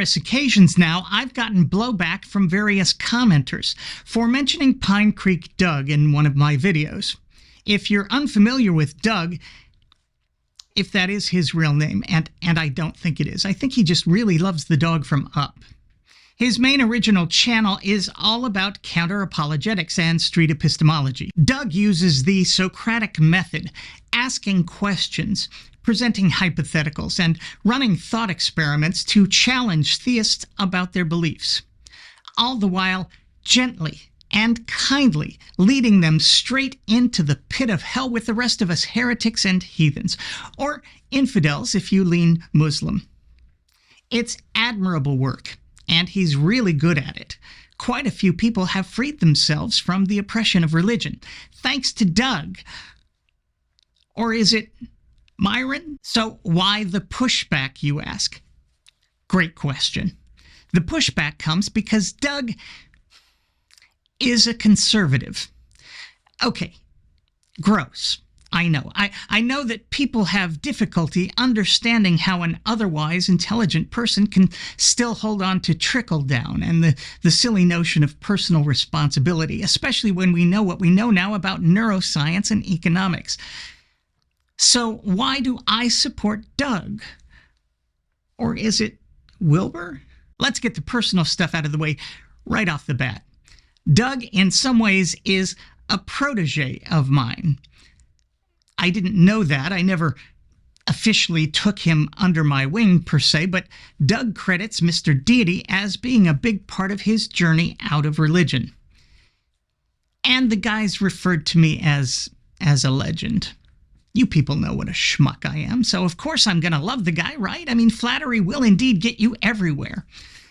numerous occasions now, I've gotten blowback from various commenters for mentioning PineCreek Doug in one of my videos. If you're unfamiliar with Doug, if that is his real name, and I don't think it is, I think he just really loves the dog from Up. His main original channel is all about counter-apologetics and street epistemology. Doug uses the Socratic method, asking questions, presenting hypotheticals, and running thought experiments to challenge theists about their beliefs, all the while gently and kindly leading them straight into the pit of hell with the rest of us heretics and heathens, or infidels if you lean Muslim. It's admirable work, and he's really good at it. Quite a few people have freed themselves from the oppression of religion, thanks to Doug. Or is it Myron? So why the pushback, you ask? Great question. The pushback comes because Doug is a conservative. Okay, gross. I know. I know that people have difficulty understanding how an otherwise intelligent person can still hold on to trickle-down and the silly notion of personal responsibility, especially when we know what we know now about neuroscience and economics. So why do I support Doug? Or is it Wilbur? Let's get the personal stuff out of the way right off the bat. Doug, in some ways, is a protege of mine. I didn't know that. I never officially took him under my wing, per se, but Doug credits Mr. Deity as being a big part of his journey out of religion. And the guy's referred to me as a legend. You people know what a schmuck I am, so of course I'm going to love the guy, right? I mean, flattery will indeed get you everywhere.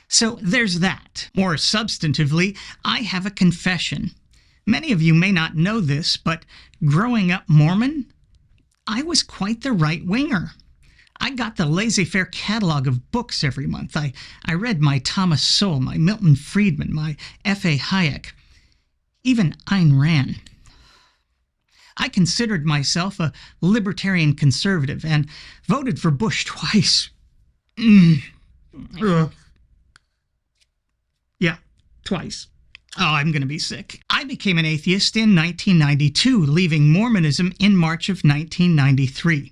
So there's that. More substantively, I have a confession. Many of you may not know this, but growing up Mormon, I was quite the right-winger. I got the laissez-faire catalog of books every month. I read my Thomas Sowell, my Milton Friedman, my F.A. Hayek, even Ayn Rand. I considered myself a libertarian conservative and voted for Bush twice. Yeah, twice. Oh, I'm going to be sick. I became an atheist in 1992, leaving Mormonism in March of 1993.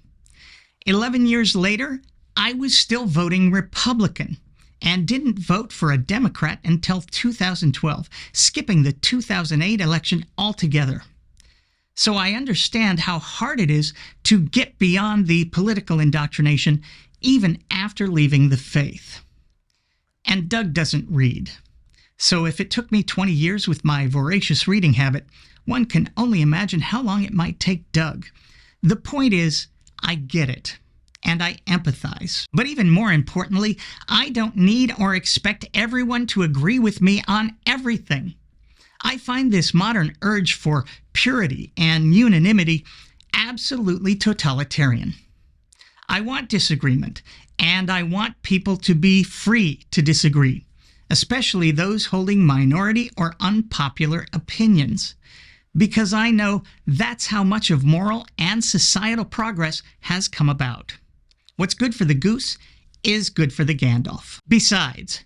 11 years later, I was still voting Republican and didn't vote for a Democrat until 2012, skipping the 2008 election altogether. So I understand how hard it is to get beyond the political indoctrination even after leaving the faith. And Doug doesn't read. So if it took me 20 years with my voracious reading habit, one can only imagine how long it might take Doug. The point is, I get it, and I empathize. But even more importantly, I don't need or expect everyone to agree with me on everything. I find this modern urge for purity and unanimity absolutely totalitarian. I want disagreement, and I want people to be free to disagree, especially those holding minority or unpopular opinions, because I know that's how much of moral and societal progress has come about. What's good for the goose is good for the Gandalf. Besides,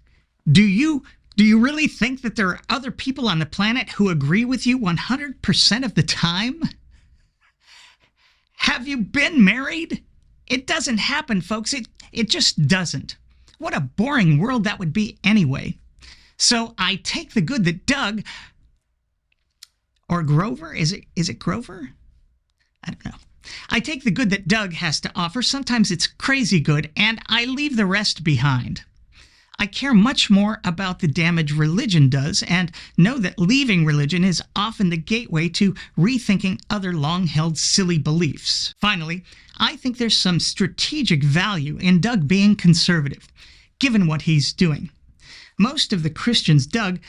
do you really think that there are other people on the planet who agree with you 100% of the time? Have you been married? It doesn't happen, folks. It just doesn't. What a boring world that would be anyway. So I take the good that Doug, or Grover, is it Grover? I don't know. I take the good that Doug has to offer. Sometimes it's crazy good, and I leave the rest behind. I care much more about the damage religion does and know that leaving religion is often the gateway to rethinking other long-held silly beliefs. Finally, I think there's some strategic value in Doug being conservative, given what he's doing. Most of the Christians Doug,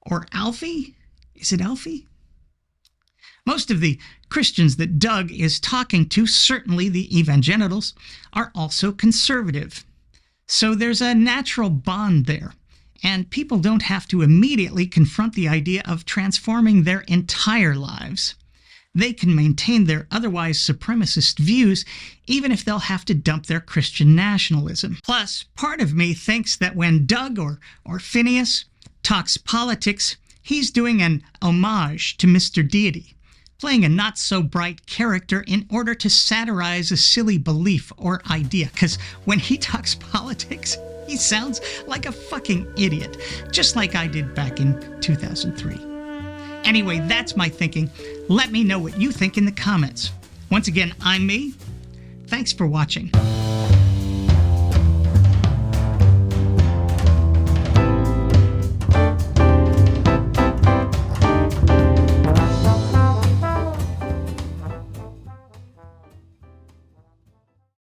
or Alfie? Is it Alfie? Most of the Christians that Doug is talking to, certainly the evangelicals, are also conservative. So there's a natural bond there, and people don't have to immediately confront the idea of transforming their entire lives. they can maintain their otherwise supremacist views even if they'll have to dump their Christian nationalism. Plus, part of me thinks that when Doug or Phineas talks politics, he's doing an homage to Mr. Deity, playing a not-so-bright character in order to satirize a silly belief or idea. Because when he talks politics, he sounds like a fucking idiot, just like I did back in 2003. Anyway, that's my thinking. Let me know what you think in the comments. Once again, I'm me. Thanks for watching.